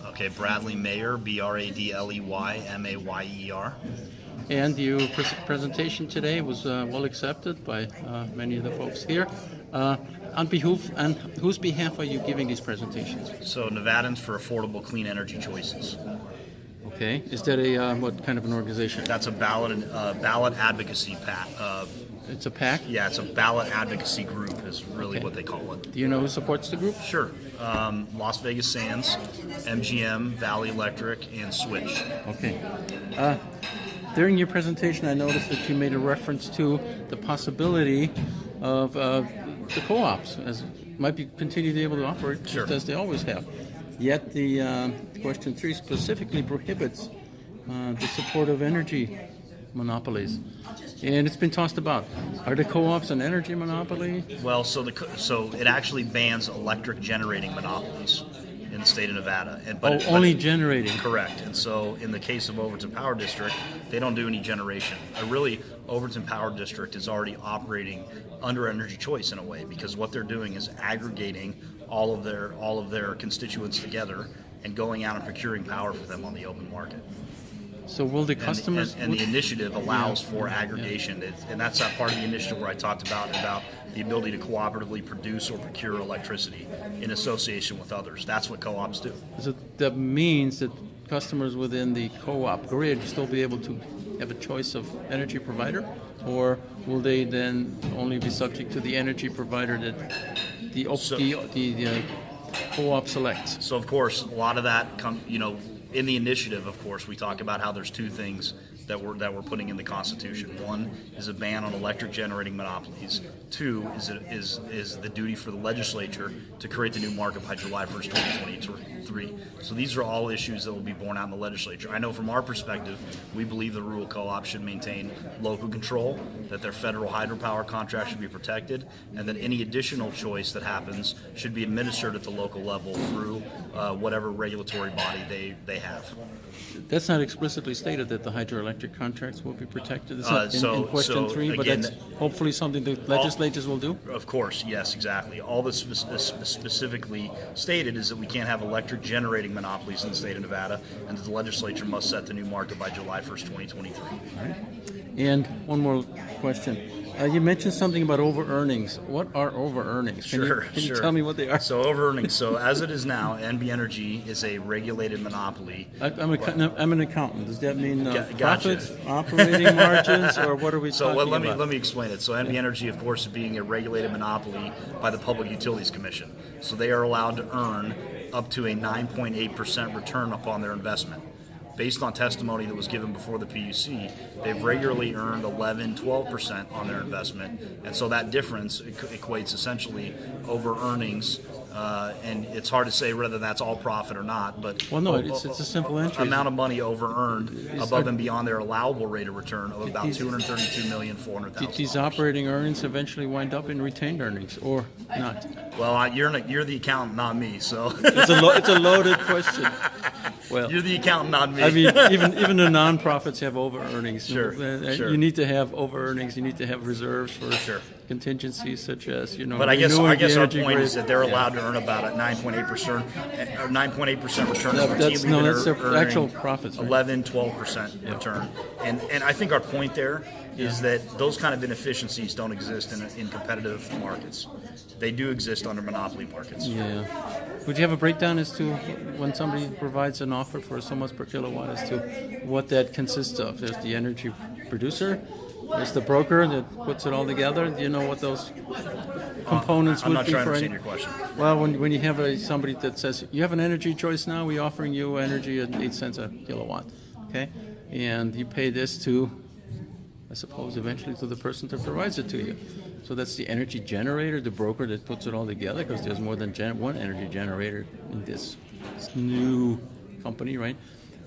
Okay, Bradley Mayer, Bradleymayer. And your presentation today was well accepted by many of the folks here. On whose behalf are you giving these presentations? So Nevadans for Affordable Clean Energy Choices. Okay, is that a what kind of an organization? That's a ballot advocacy PAC. It's a PAC? Yeah, it's a ballot advocacy group is really what they call it. Do you know who supports the group? Sure. Las Vegas Sands, MGM, Valley Electric, and Switch. Okay. During your presentation, I noticed that you made a reference to the possibility of the co-ops as might be continue to be able to operate just as they always have. Yet the question 3 specifically prohibits the support of energy monopolies, and it's been tossed about. Are the co-ops an energy monopoly? Well, so it actually bans electric generating monopolies in the state of Nevada. Only generating. Correct. And so in the case of Overton Power District, they don't do any generation. Really, Overton Power District is already operating under energy choice in a way, because what they're doing is aggregating all of their constituents together and going out and procuring power for them on the open market. So will the customers... And the initiative allows for aggregation, and that's that part of the initiative where I talked about the ability to cooperatively produce or procure electricity in association with others. That's what co-ops do. So that means that customers within the co-op grid still be able to have a choice of energy provider, or will they then only be subject to the energy provider that the co-op selects? So of course, a lot of that in the initiative, of course, we talk about how there's two things that we're putting in the Constitution. One is a ban on electric generating monopolies. Two is the duty for the legislature to create the new market by July 1st, 2023. So these are all issues that will be borne out in the legislature. I know from our perspective, we believe the rural co-op should maintain local control, that their federal hydropower contract should be protected, and that any additional choice that happens should be administered at the local level through whatever regulatory body they have. That's not explicitly stated that the hydroelectric contracts will be protected. It's not in question 3, again, but that's hopefully something the legislatures will do? Of course, yes, exactly. All that's specifically stated is that we can't have electric generating monopolies in the state of Nevada, and that the legislature must set the new market by July 1st, 2023. All right. And one more question. You mentioned something about over-earnings. What are over-earnings? Can you tell me what they are? So over-earnings. So as it is now, NB Energy is a regulated monopoly. I'm an accountant. Does that mean Gotcha. profits, operating margins, or what are we talking about? So let me explain it. So NB Energy, of course, is being a regulated monopoly by the Public Utilities Commission. So they are allowed to earn up to a 9.8% return upon their investment. Based on testimony that was given before the PUC, they've regularly earned 11-12% on their investment, and so that difference equates essentially over earnings, and it's hard to say whether that's all profit or not, but it's a simple entry. Amount of money over earned above and beyond their allowable rate of return of about $232,400,000. These operating earnings eventually wind up in retained earnings, or not? Well, you're the accountant, not me, so it's a loaded question. Well, you're the accountant, not me. I mean, even the nonprofits have over earnings. Sure. You need to have over earnings. You need to have reserves for contingencies such as But I guess our point is that they're allowed to earn about a 9.8% return. That's their actual profits. Right? 11-12% return. And I think our point there is that those kind of inefficiencies don't exist in competitive markets. They do exist under monopoly markets. Yeah. Would you have a breakdown as to when somebody provides an offer for so much per kilowatt as to what that consists of? There's the energy producer, there's the broker that puts it all together. Do you know what those components would be for I'm not trying to understand your question. Well, when you have somebody that says, you have an energy choice now, we're offering you energy at 8 cents a kilowatt, okay? And you pay this to, I suppose, eventually to the person that provides it to you. So that's the energy generator, the broker that puts it all together, because there's more than one energy generator in this new company, right?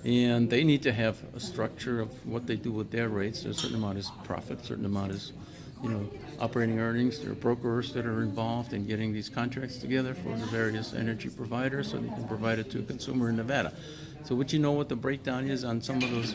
And they need to have a structure of what they do with their rates. There's a certain amount is profit, a certain amount is, operating earnings. There are brokers that are involved in getting these contracts together for the various energy providers so they can provide it to a consumer in Nevada. So would you know what the breakdown is on some of those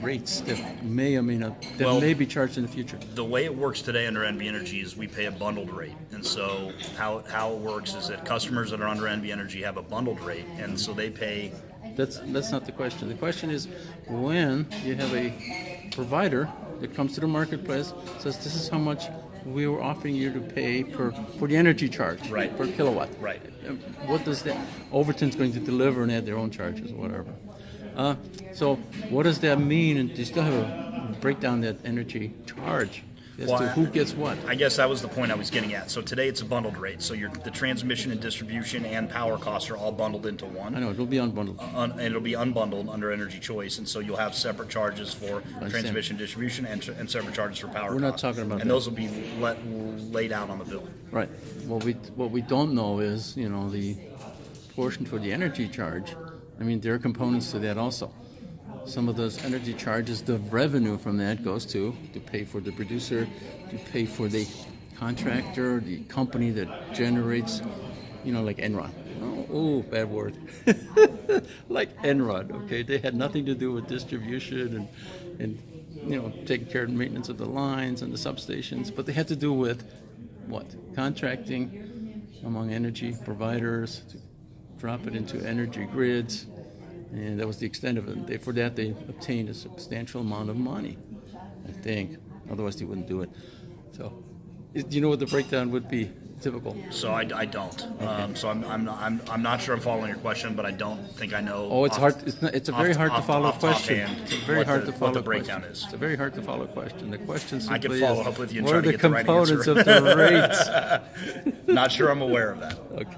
rates that may or may not, that Well, may be charged in the future? The way it works today under NV Energy is we pay a bundled rate. And so how it works is that customers that are under NV Energy have a bundled rate, and so they pay. That's not the question. The question is when you have a provider that comes to the marketplace, says this is how much we were offering you to pay for the energy charge Right. per kilowatt. Right. What does that? Overton's going to deliver and add their own charges or whatever. So what does that mean? And do you still have a breakdown that energy charge as Well, to who gets what? I guess that was the point I was getting at. So today it's a bundled rate. So the transmission and distribution and power costs are all bundled into one. I know it'll be unbundled. And it'll be unbundled under Energy Choice, and so you'll have separate charges for transmission, distribution, and separate charges for power. We're not costs. talking about and that. those will be laid out on the bill. Right. What we don't know is the portion for the energy charge. I mean, there are components to that also. Some of those energy charges, the revenue from that goes to pay for the producer, to pay for the contractor, the company that generates, like Enron. Oh, bad word. Like Enron, okay? They had nothing to do with distribution and taking care of the maintenance of the lines and the substations, but they had to do with what? Contracting among energy providers to drop it into energy grids. And that was the extent of it. For that, they obtained a substantial amount of money, I think. Otherwise, they wouldn't do it. So, do you know what the breakdown would be, typical? So I don't. So I'm not sure I'm following your question, but I don't think I know. Oh, it's hard. It's a very hard to follow question. It's a very hard to follow what the breakdown question. is. It's a very hard to follow question. The question simply I can follow up with you and what try are to the get the right components answer. of the rates? Not sure I'm aware of that. Okay.